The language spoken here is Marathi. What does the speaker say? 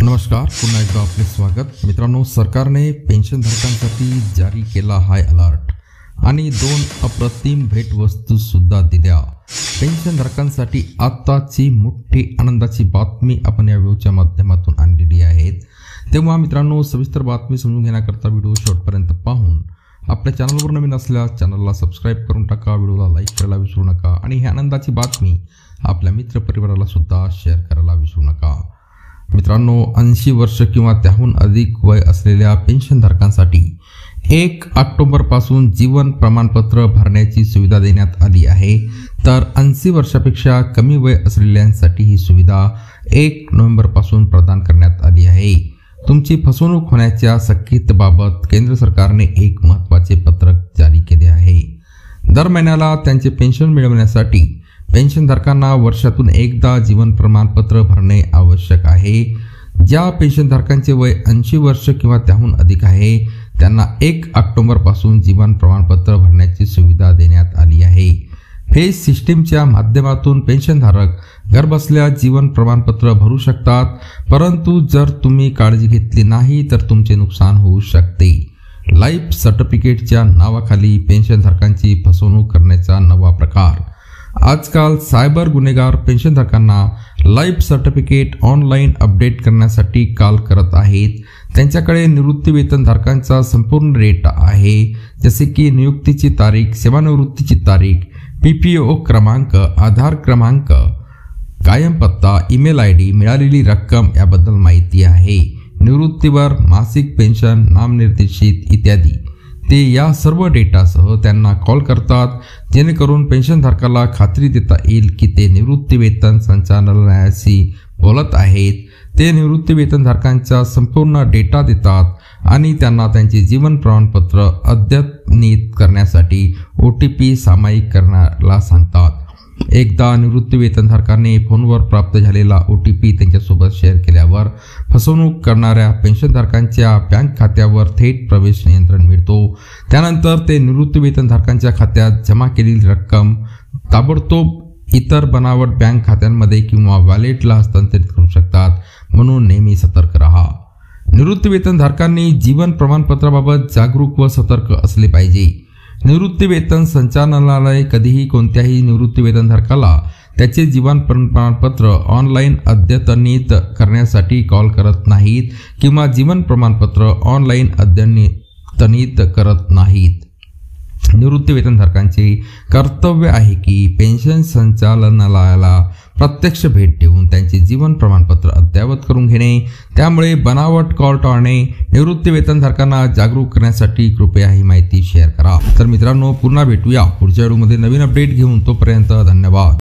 नमस्कार, पुन्हा एकदा आपले स्वागत। मित्रांनो, सरकारने पेन्शनधारकांसाठी जारी केला हाय अलर्ट आणि 2 अप्रतिम भेटवस्तू सुद्धा दिल्या। पेन्शनधारकांसाठी आताची मोठी आनंदाची बातमी आपण या व्हिडिओच्या माध्यमातून आणलेली आहे। तेव्हा मित्रांनो, सविस्तर बातमी समजून घेण्याकरता व्हिडिओ शेवटपर्यंत पाहून आपल्या चॅनलवर नवीन असल्यास चॅनलला सबस्क्राइब करून टाका, व्हिडिओला लाईक करायला विसरू नका आणि ही आनंदाची बातमी आपल्या मित्रपरिवाराला सुद्धा शेअर करायला विसरू नका। मित्रांनो, 80 वर्ष किंवा त्याहून अधिक वय असलेल्या पेन्शनधारकांसाठी 1 ऑक्टोबर पासून जीवन प्रमाणपत्र भरण्याची सुविधा देण्यात आली आहे। तर 80 वर्षापेक्षा कमी वय असलेल्यांसाठी ही सुविधा 1 नोव्हेंबर पासून प्रदान करण्यात आली आहे। तुमची फसवणूक होण्याच्या शक्यतेबाबत केंद्र सरकारने एक महत्त्वाचे पत्रक जारी केले आहे। दर महिन्याला त्यांचे पेन्शन मिळवण्यासाठी पेन्शनधारकांना वर्षातून एकदा जीवन प्रमाणपत्र भरणे आवश्यक आहे। ज्या पेन्शनधारकांचे वय 80 वर्ष किंवा त्याहून अधिक आहे त्यांना 1 ऑक्टोबर पासून जीवन प्रमाणपत्र भरण्याची सुविधा देण्यात आली आहे। फेस सिस्टीमच्या माध्यमातून पेन्शनधारक घरबसल्या जीवन प्रमाणपत्र भरू शकतात, परंतु जर तुम्ही काळजी घेतली नाही तर तुमचे नुकसान होऊ शकते। लाईफ सर्टिफिकेटच्या नावाखाली पेन्शनधारकांची फसवणूक करण्याचा नवा प्रकार। आजकाल सायबर गुन्हेगार पेन्शनधारकांना लाईफ सर्टिफिकेट ऑनलाईन अपडेट करण्यासाठी कॉल करत आहेत। त्यांच्याकडे निवृत्ती वेतनधारकांचा संपूर्ण डेटा आहे, जसे की नियुक्तीची तारीख, सेवानिवृत्तीची तारीख, PPO क्रमांक, आधार क्रमांक, कायम पत्ता, ईमेल ID, मिळालेली रक्कम याबद्दल माहिती आहे। निवृत्तीवर मासिक पेन्शन, नामनिर्देशित इत्यादी। ते या सर्व डेटासह त्यांना कॉल करतात, जेणेकरून पेन्शनधारकाला खात्री देता येईल की ते निवृत्ती वेतन संचालनालयाशी बोलत आहेत। ते निवृत्ती वेतनधारकांचा संपूर्ण डेटा देतात आणि त्यांना त्यांचे जीवन प्रमाणपत्र अद्यतनित करण्यासाठी OTP सामायिक करण्याला सांगतात। एकदा निवृत्ती वेतनधारकाने फोनवर प्राप्त झालेला OTP त्यांच्यासोबत शेअर केल्यावर फसवणूक करणाऱ्या पेन्शनधारकांच्या बँक खात्यावर थेट प्रवेश नियंत्रण मिळतो। त्यानंतर ते निवृत्ती वेतनधारकांच्या खात्यात जमा केलेली रक्कम ताबडतोब इतर बनावट बँक खात्यांमध्ये किंवा वॉलेटला हस्तांतरित करू शकतात, म्हणून नेहमी सतर्क रहा। निवृत्ती वेतनधारकांनी जीवन प्रमाणपत्राबाबत जागरूक व सतर्क असले पाहिजे। निवृत्ती वेतन संचालनालय कधीही कोणत्याही निवृत्ती वेतनधारकाला त्याचे जीवन प्रमाणपत्र ऑनलाईन अद्यतनित करण्यासाठी कॉल करत नाहीत किंवा जीवन प्रमाणपत्र ऑनलाईन अद्यतनित करत नाहीत। निवृत्ती वेतनधारकांचे कर्तव्य आहे की पेन्शन संचालनालयाला प्रत्यक्ष भेट देऊन त्यांचे जीवन प्रमाणपत्र अद्ययावत करून घेणे। त्यामुळे बनावट कॉल टाळणे। निवृत्ती वेतनधारकांना जागरूक करण्यासाठी कृपया ही माहिती शेअर करा। तर मित्रांनो, पुन्हा भेटूया पुढच्या व्हिडिओमध्ये नवीन अपडेट घेऊन। तोपर्यंत धन्यवाद।